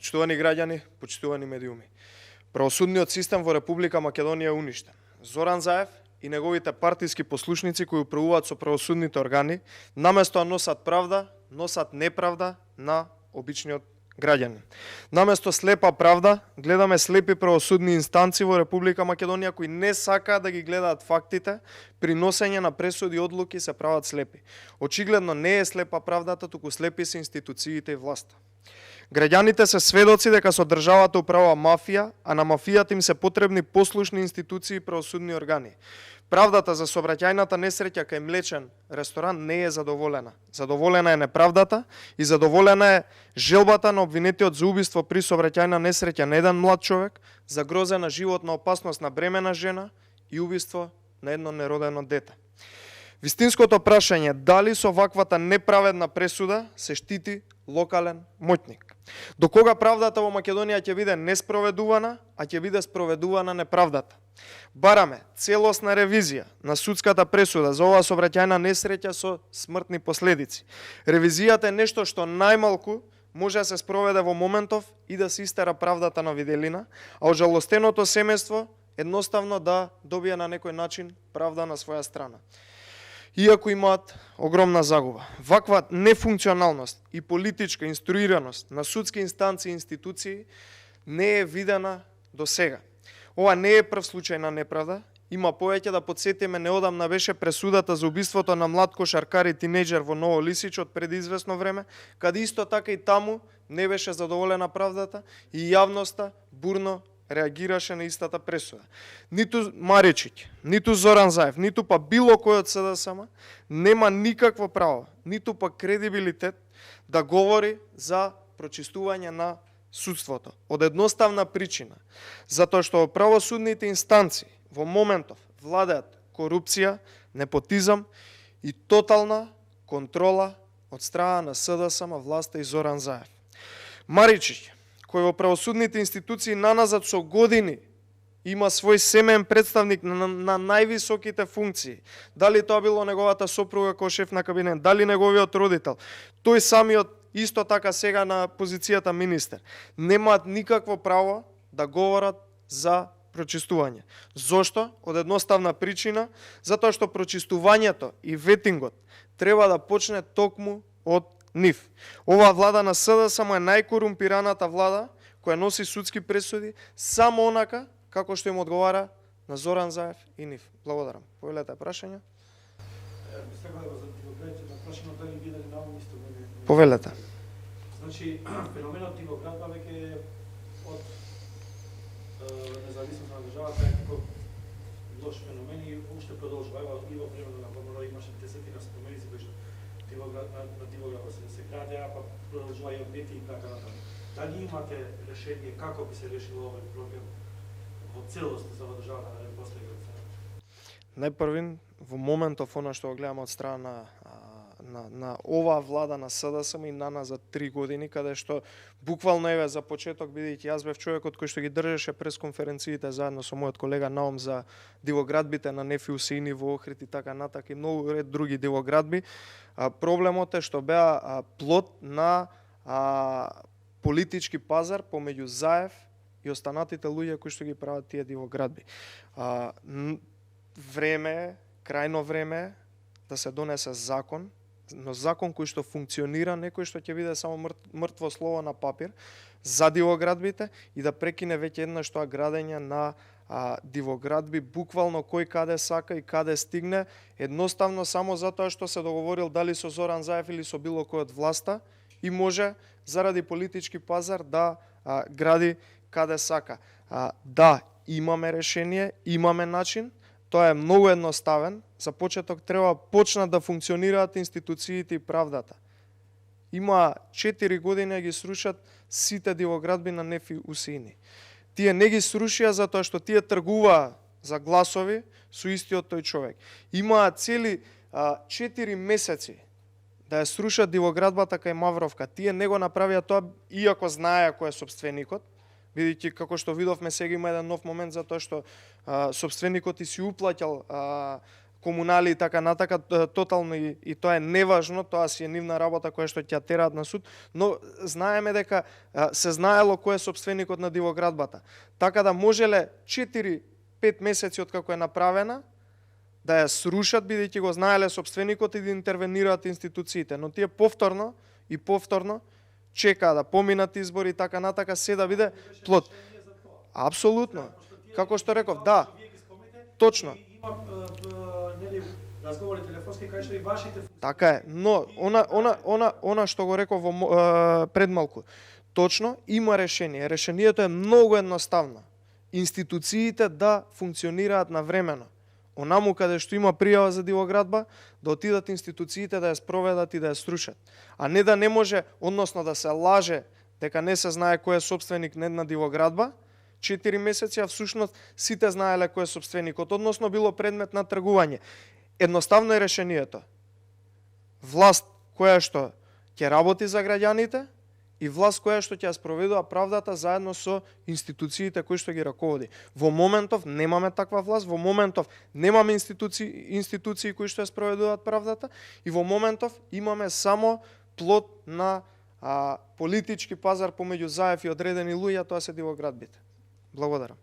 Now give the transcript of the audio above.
Почитувани граѓани, почитувани медиуми. Правосудниот систем во Република Македонија е уништен. Зоран Заев и неговите партиски послушници кои управуваат со правосудните органи, наместо да носат правда, носат неправда на обичниот граѓанин. Наместо слепа правда, гледаме слепи правосудни инстанци во Република Македонија кои не сакаат да ги гледаат фактите, при носење на пресуди и одлуки се прават слепи. Очигледно не е слепа правдата, туку слепи се институциите и власта. Граѓаните се сведоци дека со државата управува мафија, а на мафијата им се потребни послушни институции и правосудни органи. Правдата за сообраќајната несреќа кај млечен ресторан не е задоволена. Задоволена е неправдата и задоволена е желбата на обвинетиот за убиство при сообраќајна несреќа на еден млад човек, загрозена животна опасност на бремена жена и убиство на едно неродено дете. Вистинското прашање дали со ваквата неправедна пресуда се штити локален моќник. До кога правдата во Македонија ќе биде неспроведувана, а ќе биде спроведувана неправдата? Бараме целосна ревизија на судската пресуда за оваа сообраќајна несреќа со смртни последици. Ревизијата е нешто што најмалку може да се спроведе во моментов и да се истера правдата на виделина, а ожалостеното семејство едноставно да добие на некој начин правда на своја страна. Иако имаат огромна загуба. Ваква нефункционалност и политичка инструираност на судски инстанции и институции не е видена до сега. Ова не е прв случај на неправда. Има повеќе, да подсетиме, неодамна беше пресудата за убиството на млад кошаркар и тинејџер во Ново Лисич од пред известно време, каде исто така и таму не беше задоволена правдата и јавноста бурно реагираше на истата пресуда. Ниту Маричиќ, ниту Зоран Заев, ниту па било кој од СДСМ нема никакво право, ниту па кредибилитет да говори за прочистување на судството. Од едноставна причина, затоа што во правосудните инстанции во моментов владеат корупција, непотизам и тотална контрола од страна на СДСМ, власта и Зоран Заев. Маричиќ, кој во правосудните институции наназад со години има свој семеен представник на највисоките функции, дали тоа било неговата сопруга кој шеф на кабинет, дали неговиот родител, тој самиот исто така сега на позицијата министер, немаат никакво право да говорат за прочистување. Зошто? Од едноставна причина, затоа што прочистувањето и ветингот треба да почне токму од нив. Оваа влада на СДСМ е најкорумпираната влада која носи судски пресуди само онака како што им одговара на Зоран Заев и нив. Благодарам. Повелете прашања? Повелете. Значи, феноменот дивоградба веќе од независност на државата е како лош феномен и уште продолжува. И во времето на ВМРО имаше десетина споменици кои што на дивоградба се градеа, па продолжува и објекти и така натаму. Дали имате решение како би се решило овој проблем во целост за државата да не постигне? Најпрвин, во моментов она што го гледаме од страна на оваа влада на СДСМ и наназад 3 години, каде што буквално еве за почеток, бидејќи јас бев човекот кој што ги држеше пресконференциите заедно со мојот колега Наум за дивоградбите на Нефи Усеини во Охрид и така натак и многу ред други дивоградби, проблемот е што беа плод на политички пазар помеѓу Заев и останатите луѓе кои што ги прават тие дивоградби. Време, крајно време да се донесе закон, но закон кој што функционира, некој што ќе биде само мртво слово на папир за дивоградбите и да прекине веќе еднаш тоа градење на дивоградби буквално кој каде сака и каде стигне, едноставно само затоа што се договорил дали со Зоран Заев или со било кој од власта и може заради политички пазар да гради каде сака. Да, имаме решение, имаме начин, тоа е многу едноставен. За почеток треба почнат да функционираат институциите и правдата. Има 4 години ги срушат сите дивоградби на Нефи Усеини. Тие не ги срушија затоа што тие тргуваа за гласови со истиот тој човек. Имаа цели 4 месеци да ја срушат дивоградбата кај Мавровка. Тие не го направија тоа, иако знаеа кој е собственикот, бидејќи како што видовме сега има еден нов момент затоа што собственикот и си уплаќал комунали и така натака, тотално и тоа е неважно, тоа си е нивна работа која што ќе тераат на суд, но знаеме дека се знаело кој е собственикот на дивоградбата. Така да можеле 4-5 месеци од како е направена, да ја срушат, бидејќи го знаеле собственикот и да интервенираат институциите, но тие повторно чекаа да поминат избори и така натака, се да биде плод. Апсолутно. Како што реков, да. Точно. Има нели разговори телефонски кај што и вашите Така е, но она што го реков пред малку. Точно, има решение. Решението е многу едноставно. Институциите да функционираат навремено. Онаму каде што има пријава за дивоградба, да отидат институциите да ја спроведат и да ја срушат. А не да не може, односно да се лаже дека не се знае кој е собственик на една дивоградба, 4 месеци, а всушност сите знаеле кој е собственикот, односно било предмет на тргување. Едноставно е решението. Власт која што ќе работи за граѓаните и власт која што ќе ја спроведува правдата заедно со институциите кои што ги раководи. Во моментов немаме таква власт, во моментов немаме институции кои што ја спроведуваат правдата и во моментов имаме само плод на политички пазар помеѓу Заев и одредени луѓе, тоа се дивоградбите. Благодарам.